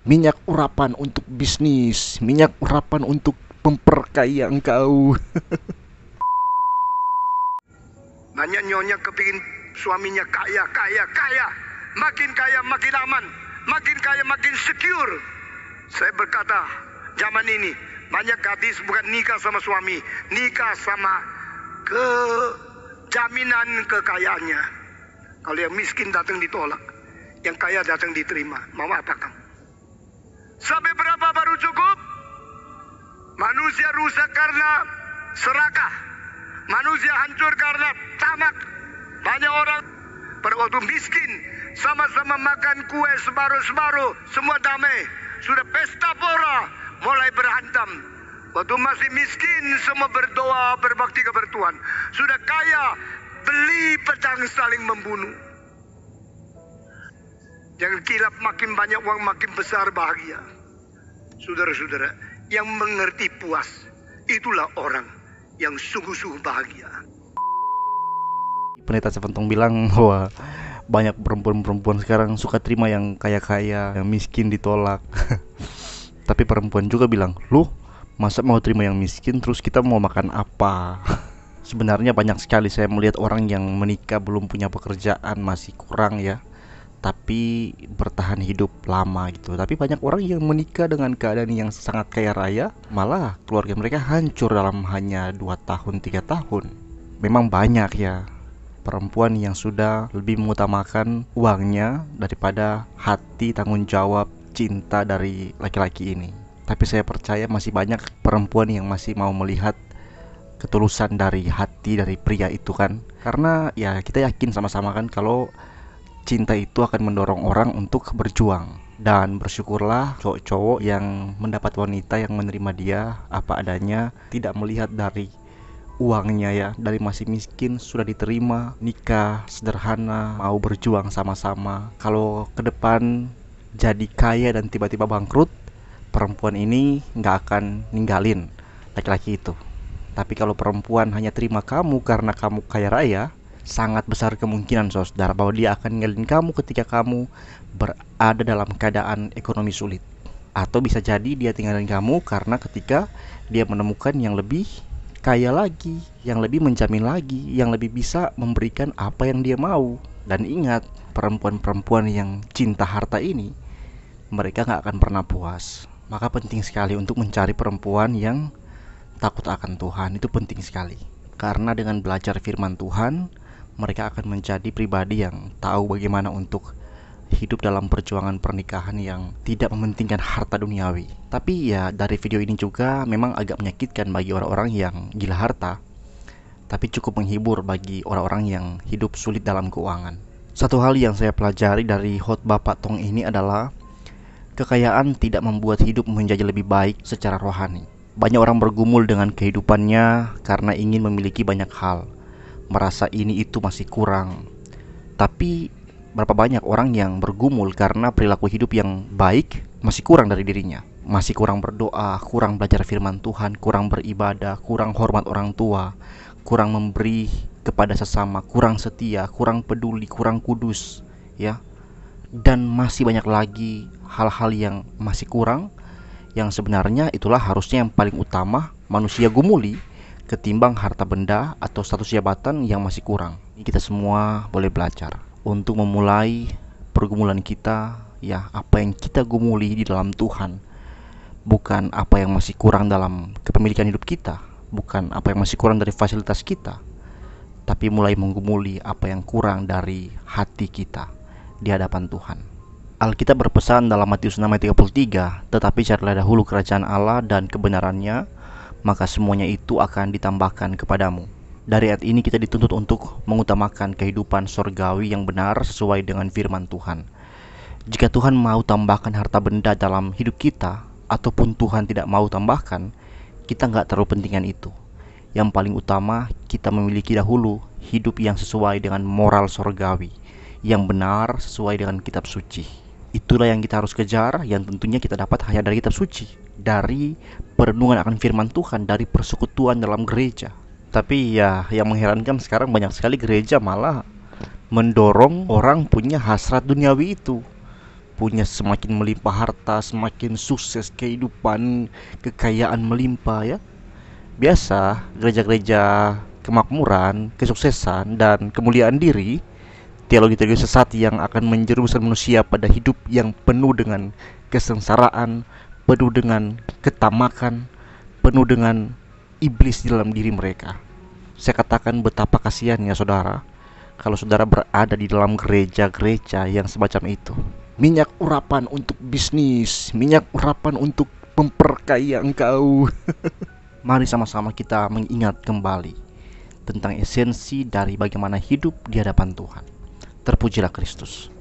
Minyak urapan untuk bisnis, minyak urapan untuk memperkaya engkau. Banyak nyonya kepingin suaminya kaya, kaya, kaya. Makin kaya makin aman, makin kaya makin secure. Saya berkata, zaman ini banyak gadis bukan nikah sama suami, nikah sama jaminan kekayaannya. Kalau yang miskin datang ditolak, yang kaya datang diterima. Mau apa kamu? Sampai berapa baru cukup? Manusia rusak karena serakah. Manusia hancur karena tamak. Banyak orang pada waktu miskin sama-sama makan kue sebaru-sebaru, semua damai. Sudah pesta pora, mulai berhantam. Waktu masih miskin semua berdoa, berbakti kepada Tuhan. Sudah kaya, beli pedang saling membunuh. Jangan kilap, makin banyak uang makin besar bahagia. Saudara-saudara, yang mengerti puas, itulah orang yang sungguh-sungguh bahagia. Pendeta Seventong bilang bahwa banyak perempuan-perempuan sekarang suka terima yang kaya-kaya, yang miskin ditolak. Tapi perempuan juga bilang, "Lu masa mau terima yang miskin, terus kita mau makan apa?" Sebenarnya banyak sekali saya melihat orang yang menikah belum punya pekerjaan, masih kurang ya, tapi bertahan hidup lama gitu. Tapi banyak orang yang menikah dengan keadaan yang sangat kaya raya, malah keluarga mereka hancur dalam hanya 2 tahun 3 tahun. Memang banyak ya perempuan yang sudah lebih mengutamakan uangnya daripada hati, tanggung jawab, cinta dari laki-laki ini. Tapi saya percaya masih banyak perempuan yang masih mau melihat ketulusan dari hati dari pria itu kan. Karena ya kita yakin sama-sama kan kalau cinta itu akan mendorong orang untuk berjuang. Dan bersyukurlah cowok-cowok yang mendapat wanita yang menerima dia apa adanya, tidak melihat dari uangnya ya, dari masih miskin sudah diterima, nikah sederhana, mau berjuang sama-sama. Kalau ke depan jadi kaya dan tiba-tiba bangkrut, perempuan ini nggak akan ninggalin laki-laki itu. Tapi kalau perempuan hanya terima kamu karena kamu kaya raya, sangat besar kemungkinan saudara bahwa dia akan ninggalin kamu ketika kamu berada dalam keadaan ekonomi sulit. Atau bisa jadi dia tinggalin kamu karena ketika dia menemukan yang lebih kaya lagi, yang lebih menjamin lagi, yang lebih bisa memberikan apa yang dia mau. Dan ingat, perempuan-perempuan yang cinta harta ini, mereka gak akan pernah puas. Maka penting sekali untuk mencari perempuan yang takut akan Tuhan. Itu penting sekali. Karena dengan belajar firman Tuhan, mereka akan menjadi pribadi yang tahu bagaimana untuk hidup dalam perjuangan pernikahan yang tidak mementingkan harta duniawi. Tapi ya dari video ini juga memang agak menyakitkan bagi orang-orang yang gila harta, tapi cukup menghibur bagi orang-orang yang hidup sulit dalam keuangan. Satu hal yang saya pelajari dari khotbah Pak Tong ini adalah kekayaan tidak membuat hidup menjadi lebih baik secara rohani. Banyak orang bergumul dengan kehidupannya karena ingin memiliki banyak hal, merasa ini itu masih kurang. Tapi berapa banyak orang yang bergumul karena perilaku hidup yang baik masih kurang dari dirinya. Masih kurang berdoa, kurang belajar firman Tuhan, kurang beribadah, kurang hormat orang tua, kurang memberi kepada sesama, kurang setia, kurang peduli, kurang kudus, ya. Dan masih banyak lagi hal-hal yang masih kurang, yang sebenarnya itulah harusnya yang paling utama manusia gumuli ketimbang harta benda atau status jabatan yang masih kurang. Kita semua boleh belajar untuk memulai pergumulan kita, ya apa yang kita gumuli di dalam Tuhan, bukan apa yang masih kurang dalam kepemilikan hidup kita, bukan apa yang masih kurang dari fasilitas kita, tapi mulai menggumuli apa yang kurang dari hati kita di hadapan Tuhan. Alkitab berpesan dalam Matius 6 ayat 33, tetapi carilah dahulu kerajaan Allah dan kebenarannya, maka semuanya itu akan ditambahkan kepadamu. Dari ayat ini kita dituntut untuk mengutamakan kehidupan surgawi yang benar sesuai dengan firman Tuhan. Jika Tuhan mau tambahkan harta benda dalam hidup kita, ataupun Tuhan tidak mau tambahkan, kita nggak terlalu pentingkan itu. Yang paling utama, kita memiliki dahulu hidup yang sesuai dengan moral surgawi, yang benar sesuai dengan kitab suci. Itulah yang kita harus kejar, yang tentunya kita dapat hanya dari kitab suci, dari perenungan akan firman Tuhan, dari persekutuan dalam gereja. Tapi ya yang mengherankan sekarang banyak sekali gereja malah mendorong orang punya hasrat duniawi itu. punya semakin melimpah harta, semakin sukses kehidupan, kekayaan melimpah ya. Biasa gereja-gereja kemakmuran, kesuksesan, dan kemuliaan diri, teologi-teologi sesat yang akan menjerumuskan manusia pada hidup yang penuh dengan kesengsaraan, penuh dengan ketamakan, penuh dengan iblis di dalam diri mereka. Saya katakan betapa kasihannya saudara kalau saudara berada di dalam gereja-gereja yang semacam itu. Minyak urapan untuk bisnis, minyak urapan untuk memperkaya engkau. Mari sama-sama kita mengingat kembali tentang esensi dari bagaimana hidup di hadapan Tuhan. Terpujilah Kristus.